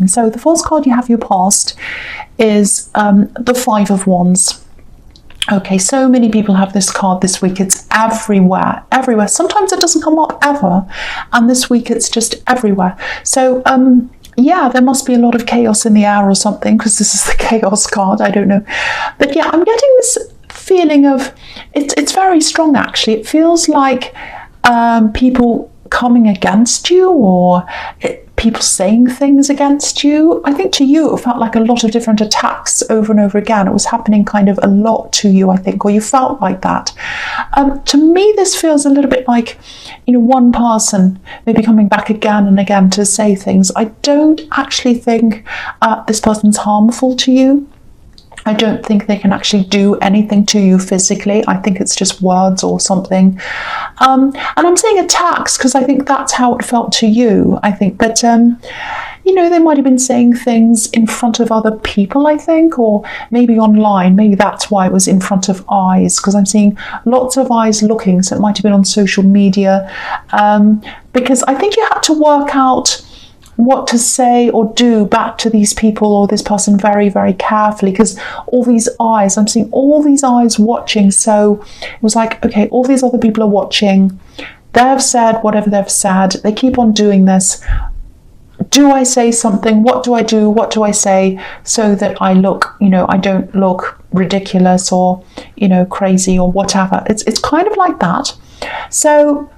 So the first card you have your past is the Five of Wands. Okay, so many people have this card this week. It's everywhere, everywhere. Sometimes it doesn't come up ever, and this week it's just everywhere. So yeah, there must be a lot of chaos in the air or something, because this is the chaos card. I don't know, but yeah, I'm getting this feeling of it's very strong actually. It feels like people coming against you, or people saying things against you. I think to you it felt like a lot of different attacks over and over again. It was happening kind of a lot to you, I think, or you felt like that. To me, this feels a little bit like, you know, one person maybe coming back again and again to say things. I don't actually think this person's harmful to you. I don't think they can actually do anything to you physically. I think it's just words or something. And I'm saying attacks because I think that's how it felt to you, I think. But, you know, they might have been saying things in front of other people, I think, or maybe online. Maybe that's why it was in front of eyes, because I'm seeing lots of eyes looking. So it might have been on social media, because I think you had to work out what to say or do back to these people or this person very, very carefully, because all these eyes, I'm seeing all these eyes watching. So it was like, okay, all these other people are watching. They've said whatever they've said. They keep on doing this. Do I say something? What do I do? What do I say so that I look, you know, I don't look ridiculous or, you know, crazy or whatever. It's kind of like that. So,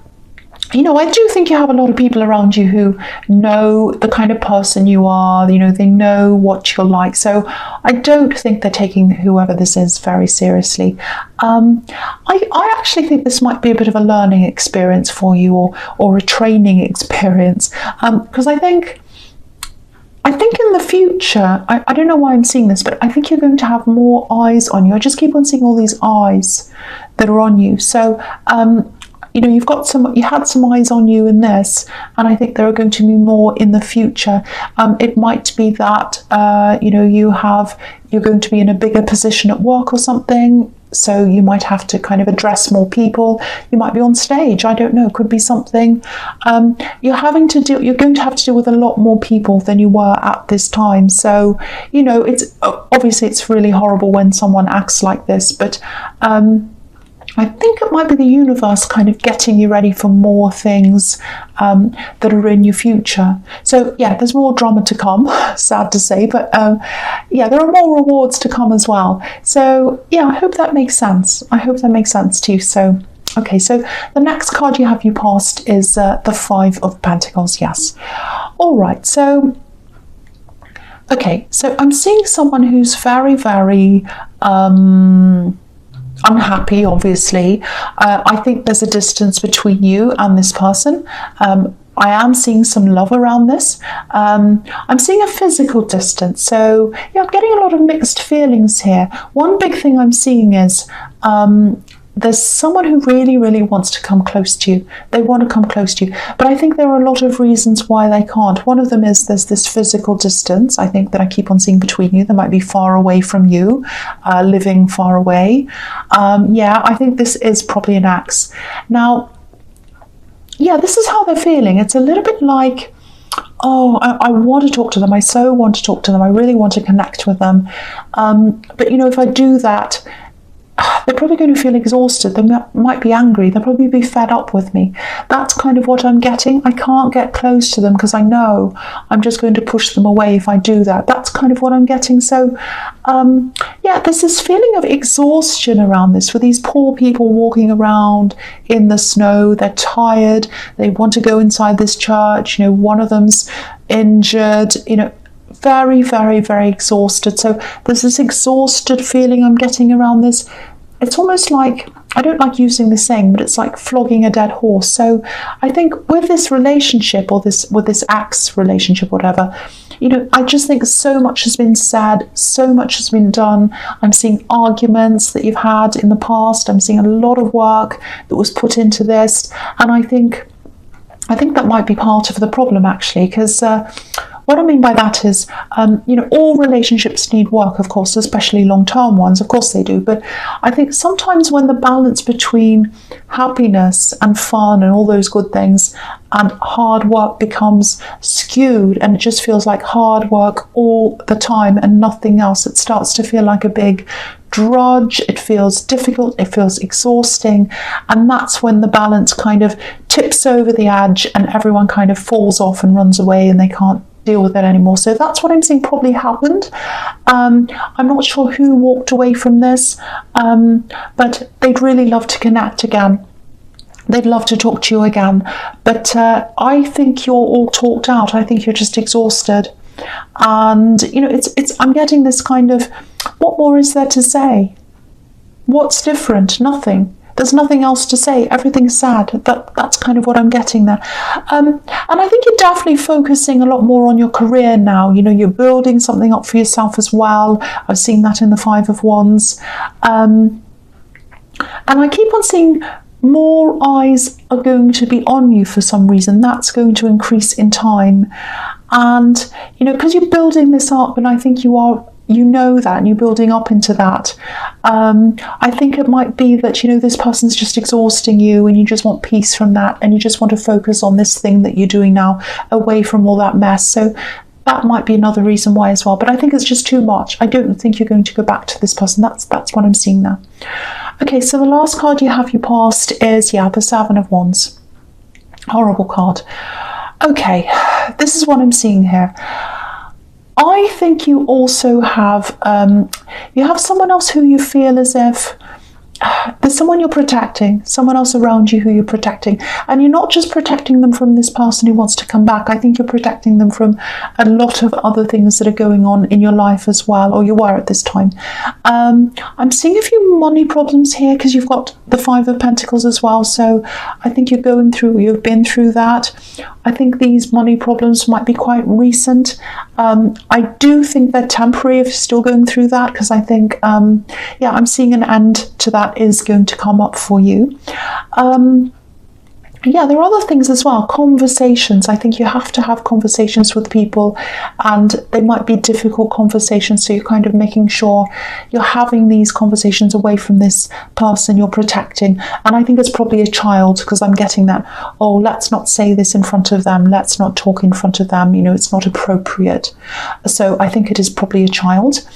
you know, I do think you have a lot of people around you who know the kind of person you are, you know, they know what you're like. So I don't think they're taking whoever this is very seriously. I actually think this might be a bit of a learning experience for you, or a training experience, because I think in the future, I don't know why I'm seeing this, but I think you're going to have more eyes on you. I just keep on seeing all these eyes that are on you. So, you know, you had some eyes on you in this, and I think there are going to be more in the future. It might be that, you know, you're going to be in a bigger position at work or something. So you might have to kind of address more people. You might be on stage. I don't know. It could be something. You're going to have to deal with a lot more people than you were at this time. So, you know, it's obviously it's really horrible when someone acts like this, but I think it might be the universe kind of getting you ready for more things that are in your future. So yeah, there's more drama to come, sad to say, but yeah, there are more rewards to come as well. So yeah, I hope that makes sense. I hope that makes sense to you. So, okay, so the next card you have you past is the Five of Pentacles, yes. All right, so, okay, so I'm seeing someone who's very, very unhappy, obviously. I think there's a distance between you and this person. I am seeing some love around this. I'm seeing a physical distance. So yeah, I'm getting a lot of mixed feelings here. One big thing I'm seeing is there's someone who really, really wants to come close to you. They want to come close to you. But I think there are a lot of reasons why they can't. One of them is there's this physical distance, I think, that I keep on seeing between you. They might be far away from you, living far away. Yeah, I think this is probably an axe. Now, yeah, this is how they're feeling. It's a little bit like, oh, I want to talk to them. I so want to talk to them. I really want to connect with them. But, you know, if I do that, they're probably going to feel exhausted. They might be angry. They'll probably be fed up with me. That's kind of what I'm getting. I can't get close to them because I know I'm just going to push them away if I do that. That's kind of what I'm getting. So, yeah, there's this feeling of exhaustion around this, with these poor people walking around in the snow. They're tired. They want to go inside this church. You know, one of them's injured, you know, very, very, very exhausted. So there's this exhausted feeling I'm getting around this. It's almost like, I don't like using this saying, but it's like flogging a dead horse. So I think with this relationship, or with this axe relationship, whatever, you know, I just think so much has been said, so much has been done. I'm seeing arguments that you've had in the past. I'm seeing a lot of work that was put into this, and I think that might be part of the problem, actually, because what I mean by that is, all relationships need work, of course, especially long-term ones. Of course they do. But I think sometimes when the balance between happiness and fun and all those good things and hard work becomes skewed, and it just feels like hard work all the time and nothing else, it starts to feel like a big drudge. It feels difficult, it feels exhausting, and that's when the balance kind of tips over the edge and everyone kind of falls off and runs away and they can't deal with it anymore. So that's what I'm seeing probably happened. I'm not sure who walked away from this, but they'd really love to connect again. They'd love to talk to you again, but I think you're all talked out. I think you're just exhausted, and I'm getting this kind of, what more is there to say? What's different? Nothing. There's nothing else to say. Everything's sad. That's kind of what I'm getting there. And I think you're definitely focusing a lot more on your career now. You're building something up for yourself as well. I've seen that in the Five of Wands. And I keep on seeing more eyes are going to be on you for some reason. That's going to increase in time. And, because you're building this up, and I think you are, that, and you're building up into that. I think it might be that, this person's just exhausting you and you just want peace from that, and you just want to focus on this thing that you're doing now, away from all that mess. So that might be another reason why as well. But I think it's just too much. I don't think you're going to go back to this person. That's what I'm seeing there. Okay, so the last card you have, your past, is, the Seven of Wands. Horrible card. Okay, this is what I'm seeing here. I think you also have, someone else who you feel as if there's someone you're protecting, someone else around you who you're protecting. And you're not just protecting them from this person who wants to come back. I think you're protecting them from a lot of other things that are going on in your life as well, or you were at this time. I'm seeing a few money problems here because you've got the Five of Pentacles as well. So I think you've been through that. I think these money problems might be quite recent. I do think they're temporary if you're still going through that, because I think, I'm seeing an end to that is going to come up for you. There are other things as well. Conversations. I think you have to have conversations with people, and they might be difficult conversations. So you're kind of making sure you're having these conversations away from this person you're protecting. And I think it's probably a child, because I'm getting that, let's not say this in front of them. Let's not talk in front of them. It's not appropriate. So I think it is probably a child.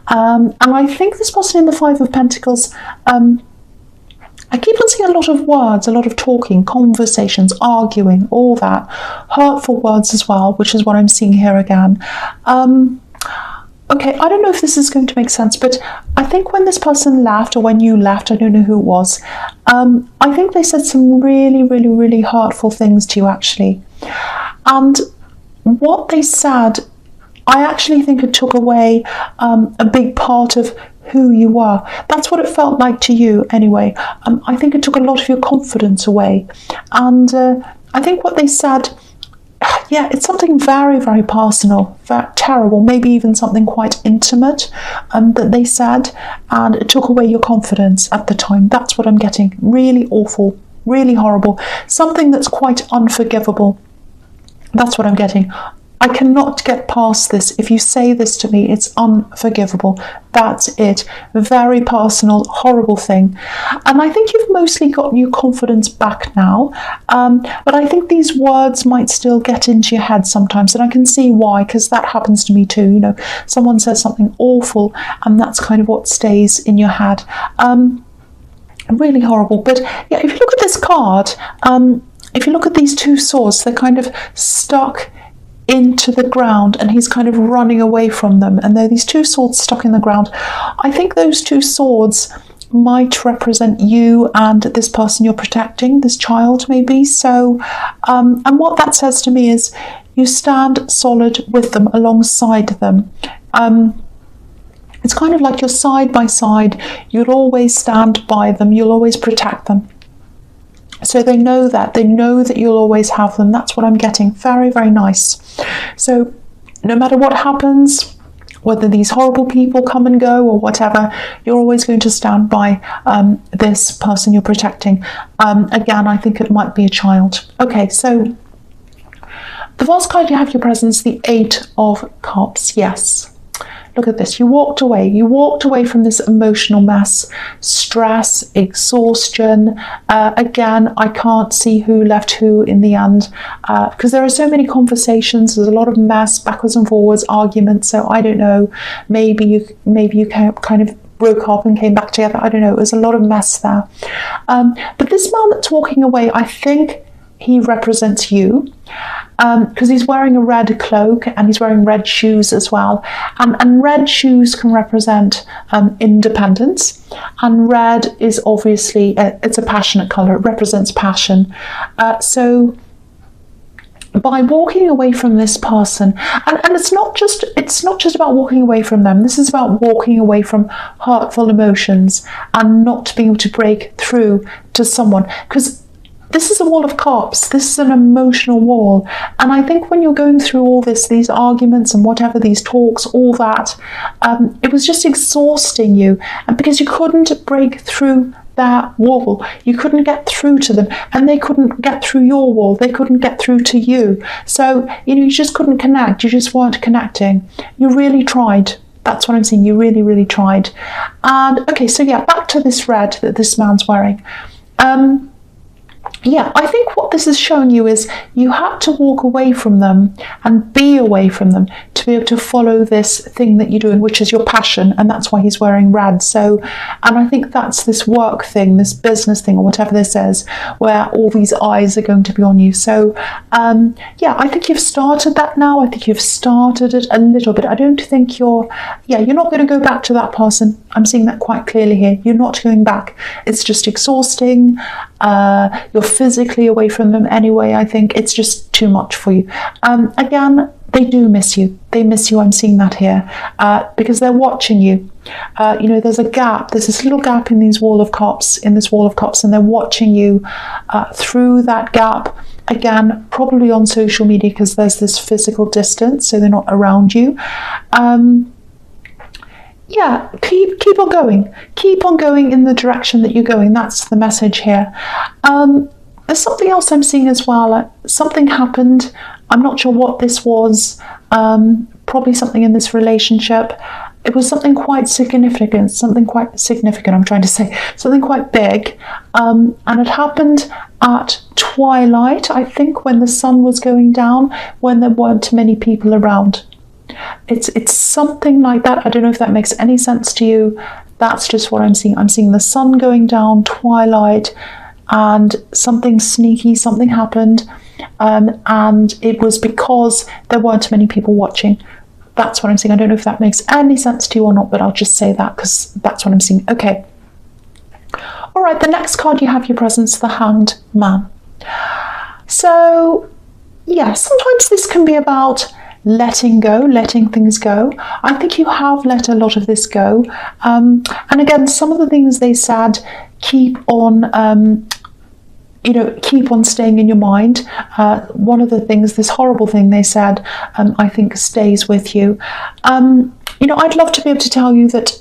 And I think this person in the Five of Pentacles, I keep on seeing a lot of words, a lot of talking, conversations, arguing, all that. Hurtful words as well, which is what I'm seeing here again. Okay, I don't know if this is going to make sense, but I think when this person left, or when you left, I don't know who it was, I think they said some really, really, really hurtful things to you, actually. And what they said, I actually think it took away a big part of who you were. That's what it felt like to you anyway. I think it took a lot of your confidence away. And I think what they said, it's something very, very personal, very terrible, maybe even something quite intimate that they said, and it took away your confidence at the time. That's what I'm getting. Really awful, really horrible, something that's quite unforgivable. That's what I'm getting. I cannot get past this. If you say this to me, it's unforgivable. That's it. Very personal, horrible thing. And I think you've mostly gotten your confidence back now. But I think these words might still get into your head sometimes. And I can see why, because that happens to me too. Someone says something awful, and that's kind of what stays in your head. Really horrible. But if you look at this card, if you look at these two swords, they're kind of stuck into the ground, and he's kind of running away from them, and there are these two swords stuck in the ground. I think those two swords might represent you and this person you're protecting, this child maybe. So and what that says to me is you stand solid with them, alongside them. It's kind of like you're side by side. You'll always stand by them, you'll always protect them. So they know that you'll always have them. That's what I'm getting. Very, very nice. So no matter what happens, whether these horrible people come and go or whatever, you're always going to stand by this person you're protecting. Again, I think it might be a child. Okay, so The last card you have your presence, the Eight of Cups. Yes. Look at this. You walked away. You walked away from this emotional mess, stress, exhaustion. Again, I can't see who left who in the end, because there are so many conversations. There's a lot of mess, backwards and forwards, arguments. So I don't know. Maybe you kind of broke up and came back together. I don't know. There's a lot of mess there. But this man that's walking away, I think he represents you, because he's wearing a red cloak and he's wearing red shoes as well. And red shoes can represent independence. And red is obviously, it's a passionate colour. It represents passion. So by walking away from this person, and it's not just about walking away from them. This is about walking away from hurtful emotions and not being able to break through to someone, because this is a wall of cups. This is an emotional wall. And I think when you're going through all this, these arguments and whatever, these talks, all that, it was just exhausting you. And because you couldn't break through that wall, you couldn't get through to them, and they couldn't get through your wall. They couldn't get through to you. So, you just couldn't connect. You just weren't connecting. You really tried. That's what I'm saying. You really, really tried. And okay, so yeah, back to this red that this man's wearing. Yeah, I think what this is showing you is you had to walk away from them and be away from them to be able to follow this thing that you're doing, which is your passion, and that's why he's wearing red. So, and I think that's this work thing, this business thing, or whatever this is, where all these eyes are going to be on you. So, yeah, I think you've started that now. I think you've started it a little bit. I don't think you're not going to go back to that person. I'm seeing that quite clearly here. You're not going back. It's just exhausting. You're physically away from them anyway. I think it's just too much for you. Again, they do miss you. They miss you. I'm seeing that here, because they're watching you. There's a gap. There's this little gap in this wall of cups, and they're watching you through that gap. Again, probably on social media, because there's this physical distance, so they're not around you. Yeah, keep on going. Keep on going in the direction that you're going. That's the message here. There's something else I'm seeing as well. Something happened. I'm not sure what this was. Probably something in this relationship. It was something quite significant. I'm trying to say something quite big. And it happened at twilight, I think, when the sun was going down, when there weren't many people around. It's something like that. I don't know if that makes any sense to you. That's just what I'm seeing. I'm seeing the sun going down, twilight, and something sneaky, something happened, and it was because there weren't many people watching. That's what I'm seeing. I don't know if that makes any sense to you or not, but I'll just say that because that's what I'm seeing. Okay. All right, the next card you have your presence, the Hanged Man. So, yeah, sometimes this can be about letting go, letting things go. I think you have let a lot of this go. And again, some of the things they said, keep on staying in your mind. One of the things, this horrible thing they said, I think stays with you. I'd love to be able to tell you that,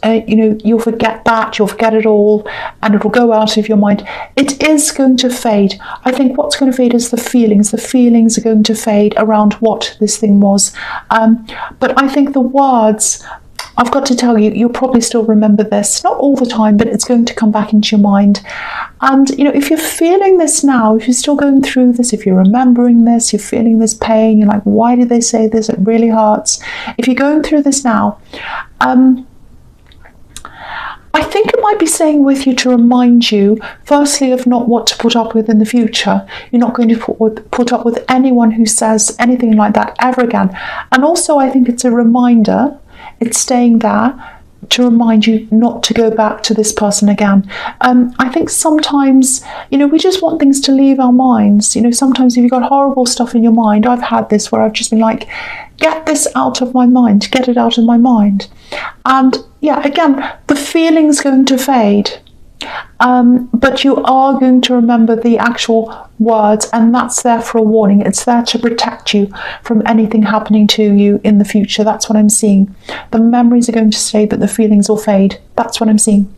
you'll forget that, you'll forget it all, and it'll go out of your mind. It is going to fade. I think what's going to fade is the feelings. The feelings are going to fade around what this thing was. But I think the words, I've got to tell you, you'll probably still remember this, not all the time, but it's going to come back into your mind. And, if you're feeling this now, if you're still going through this, if you're remembering this, you're feeling this pain, you're like, why did they say this? It really hurts. If you're going through this now, I think it might be saying with you to remind you, firstly, of not what to put up with in the future. You're not going to put up with anyone who says anything like that ever again. And also, I think it's a reminder, it's staying there to remind you not to go back to this person again. I think sometimes, we just want things to leave our minds. Sometimes if you've got horrible stuff in your mind, I've had this where I've just been like, get this out of my mind, get it out of my mind. And yeah, again, the feeling's going to fade. But you are going to remember the actual words, and that's there for a warning. It's there to protect you from anything happening to you in the future. That's what I'm seeing. The memories are going to stay, but the feelings will fade. That's what I'm seeing.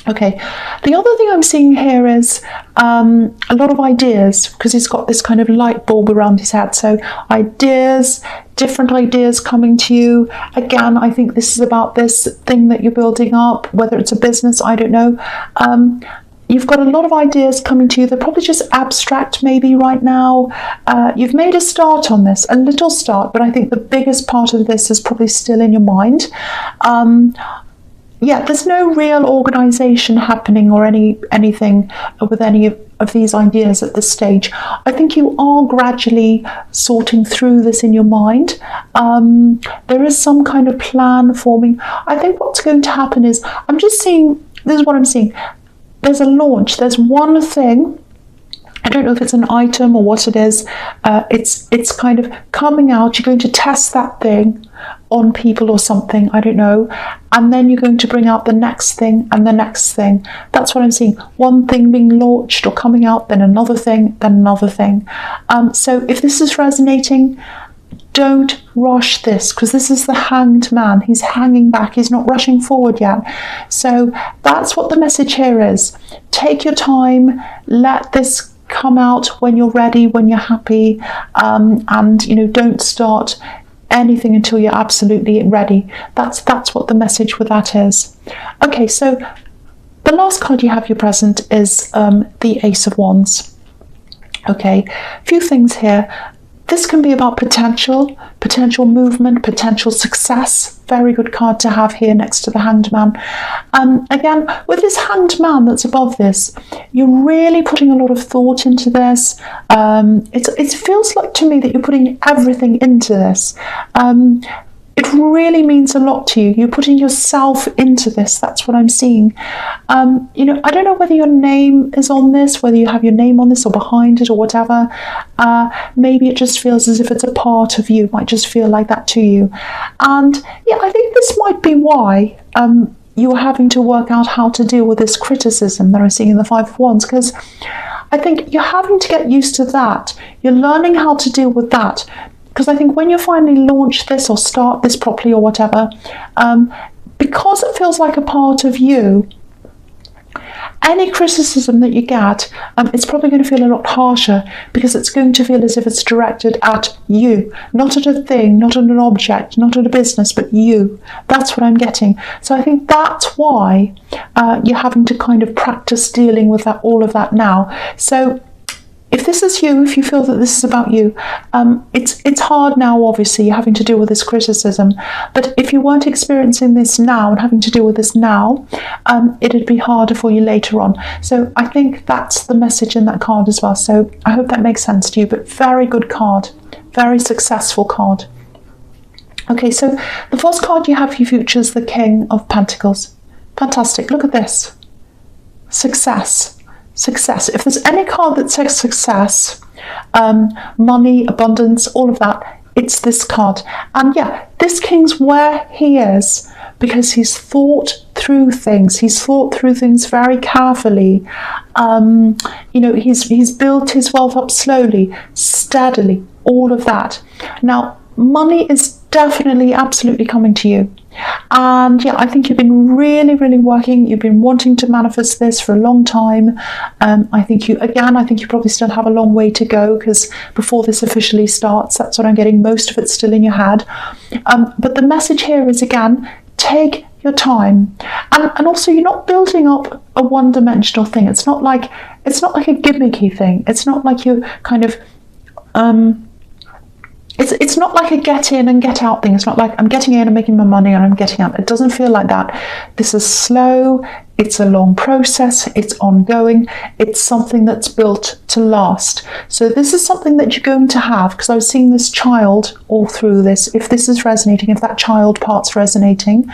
Okay, the other thing I'm seeing here is a lot of ideas, because he's got this kind of light bulb around his head. So ideas, different ideas coming to you. Again, I think this is about this thing that you're building up, whether it's a business, I don't know. You've got a lot of ideas coming to you. They're probably just abstract maybe right now. You've made a start on this, a little start, but I think the biggest part of this is probably still in your mind. Yeah, there's no real organisation happening or anything with any of these ideas at this stage. I think you are gradually sorting through this in your mind. There is some kind of plan forming. I think what's going to happen is, I'm just seeing, this is what I'm seeing. There's a launch. There's one thing. I don't know if it's an item or what it is. It's kind of coming out. You're going to test that thing on people or something, I don't know, and then you're going to bring out the next thing and the next thing. That's what I'm seeing. One thing being launched or coming out, then another thing, then another thing. So if this is resonating, don't rush this, because this is the hanged man. He's hanging back. He's not rushing forward yet. So that's what the message here is. Take your time. Let this come out when you're ready, when you're happy, and don't start anything until you're absolutely ready. That's what the message with that is. Okay, so the last card you have your present is the Ace of Wands. Okay, a few things here. This can be about potential movement, potential success. Very good card to have here next to the Hanged Man. Again, with this Hanged Man that's above this, you're really putting a lot of thought into this. It feels like to me that you're putting everything into this. It really means a lot to you. You're putting yourself into this. That's what I'm seeing. I don't know whether your name is on this, whether you have your name on this or behind it or whatever. Maybe it just feels as if it's a part of you. It might just feel like that to you. And yeah, I think this might be why you're having to work out how to deal with this criticism that I'm seeing in the Five of Wands, because I think you're having to get used to that. You're learning how to deal with that. Because I think when you finally launch this or start this properly or whatever, because it feels like a part of you, any criticism that you get, it's probably going to feel a lot harsher, because it's going to feel as if it's directed at you, not at a thing, not at an object, not at a business, but you. That's what I'm getting. So I think that's why you're having to kind of practice dealing with that, all of that now. So if this is you, if you feel that this is about you, it's hard now, obviously, you're having to deal with this criticism. But if you weren't experiencing this now and having to deal with this now, it'd be harder for you later on. So I think that's the message in that card as well. So I hope that makes sense to you, but very good card, very successful card. Okay, so the first card you have for your future is the King of Pentacles. Fantastic, look at this. Success. Success. If there's any card that says success, money, abundance, all of that, it's this card. And yeah, this king's where he is because he's thought through things. He's thought through things very carefully. He's built his wealth up slowly, steadily, all of that. Now, money is definitely, absolutely coming to you. And yeah, I think you've been really, really working. You've been wanting to manifest this for a long time. I think you probably still have a long way to go, because before this officially starts, that's what I'm getting. Most of it's still in your head. But the message here is, again, take your time. And also, you're not building up a one-dimensional thing. It's not like a gimmicky thing. It's not like you're kind of It's not like a get in and get out thing. It's not like I'm getting in and making my money and I'm getting out. It doesn't feel like that. This is slow. It's a long process. It's ongoing. It's something that's built to last. So this is something that you're going to have, because I was seeing this child all through this. If this is resonating, if that child part's resonating,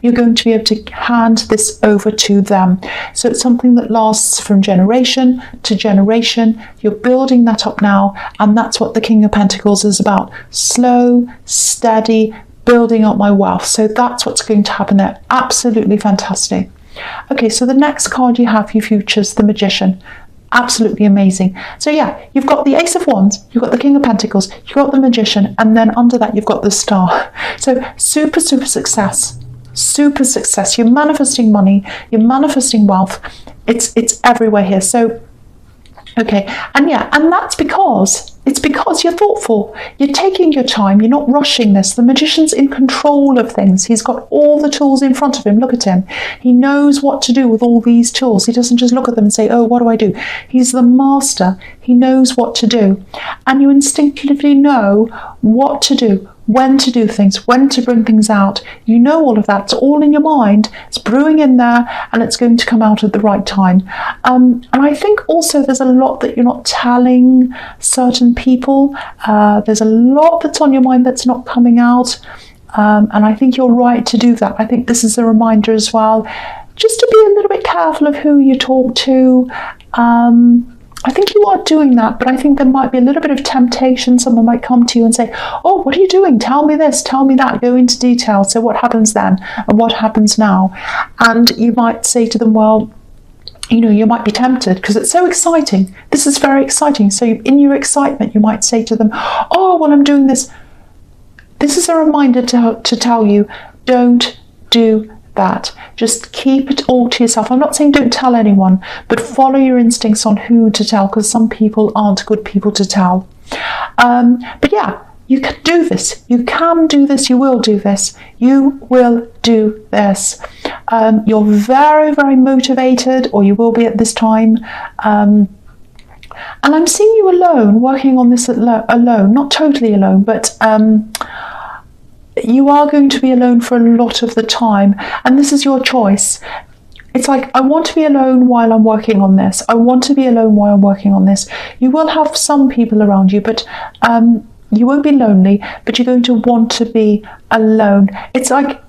you're going to be able to hand this over to them. So it's something that lasts from generation to generation. You're building that up now, and that's what the King of Pentacles is about. Slow, steady, building up my wealth. So that's what's going to happen there. Absolutely fantastic. Okay, so the next card you have for your future is the Magician. Absolutely amazing. So yeah, you've got the Ace of Wands, you've got the King of Pentacles, you've got the Magician, and then under that you've got the Star. So super, super success. super success. You're manifesting money, you're manifesting wealth. It's everywhere here. So, okay, and that's because you're thoughtful. You're taking your time. You're not rushing this. The magician's in control of things. He's got all the tools in front of him. Look at him. He knows what to do with all these tools. He doesn't just look at them and say, oh, what do I do? He's the master. He knows what to do. And you instinctively know what to do, when to do things, when to bring things out. You know all of that. It's all in your mind. It's brewing in there, and it's going to come out at the right time. And I think also there's a lot that you're not telling certain people. There's a lot that's on your mind that's not coming out. And I think you're right to do that. I think this is a reminder as well, just to be a little bit careful of who you talk to. I think you are doing that, but I think there might be a little bit of temptation. Someone might come to you and say, oh, what are you doing? Tell me this, tell me that, go into detail. So what happens then and what happens now? And you might say to them, well, you might be tempted because it's so exciting. This is very exciting. So in your excitement, you might say to them, oh, well, I'm doing this. This is a reminder to tell you, don't do that. Just keep it all to yourself. I'm not saying don't tell anyone, but follow your instincts on who to tell, because some people aren't good people to tell. But yeah, you can do this. You can do this. You will do this. You will do this. You're very, very motivated, or you will be at this time. And I'm seeing you alone, working on this alone, not totally alone, but you are going to be alone for a lot of the time, and this is your choice. It's like, I want to be alone while I'm working on this. I want to be alone while I'm working on this. You will have some people around you, but you won't be lonely, but you're going to want to be alone. It's like,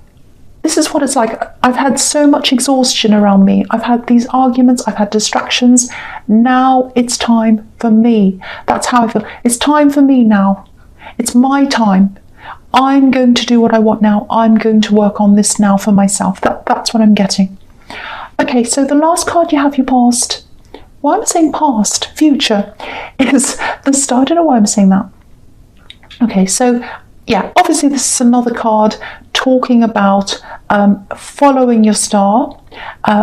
this is what it's like. I've had so much exhaustion around me. I've had these arguments. I've had distractions. Now it's time for me. That's how I feel. It's time for me now. It's my time. I'm going to do what I want now. I'm going to work on this now for myself. That's what I'm getting. Okay, so the last card you have, your past. Why am I saying past? Future is the star. I don't know why I'm saying that. Okay, so yeah, obviously this is another card talking about following your star,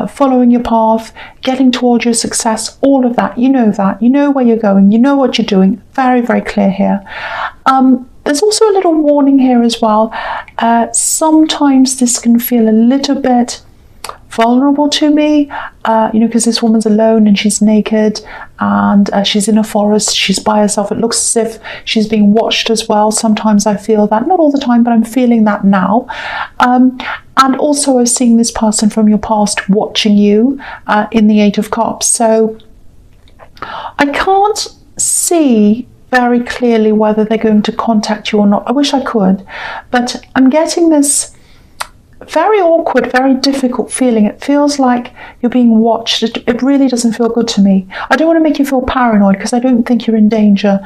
following your path, getting towards your success, all of that. You know where you're going, you know what you're doing. Very, very clear here. There's also a little warning here as well. Sometimes this can feel a little bit vulnerable to me, because this woman's alone and she's naked and she's in a forest, she's by herself. It looks as if she's being watched as well. Sometimes I feel that, not all the time, but I'm feeling that now. And also I'm seeing this person from your past watching you in the Eight of Cups. So I can't see very clearly whether they're going to contact you or not. I wish I could, but I'm getting this very awkward, very difficult feeling. It feels like you're being watched. It really doesn't feel good to me. I don't want to make you feel paranoid, because I don't think you're in danger.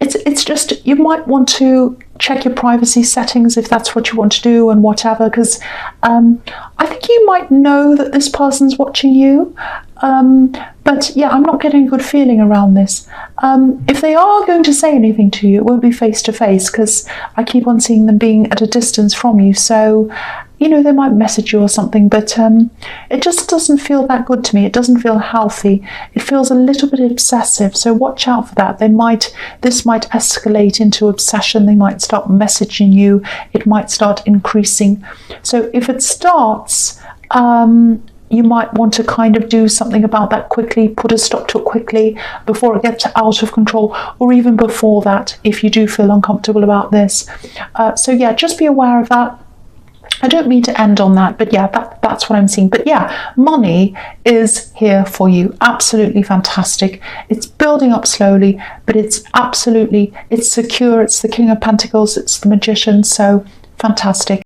It's just, you might want to check your privacy settings if that's what you want to do, and whatever, because I think you might know that this person's watching you. But yeah, I'm not getting a good feeling around this. If they are going to say anything to you, it won't be face to face, because I keep on seeing them being at a distance from you. So, they might message you or something, but it just doesn't feel that good to me. It doesn't feel healthy. It feels a little bit obsessive. So watch out for that. This might escalate into obsession. They might start messaging you. It might start increasing. So if it starts, you might want to kind of do something about that quickly, put a stop to it quickly before it gets out of control, or even before that, if you do feel uncomfortable about this. So yeah, just be aware of that. I don't mean to end on that, but yeah, that's what I'm seeing. But yeah, money is here for you. Absolutely fantastic. It's building up slowly, but it's secure. It's the King of Pentacles. It's the Magician. So fantastic.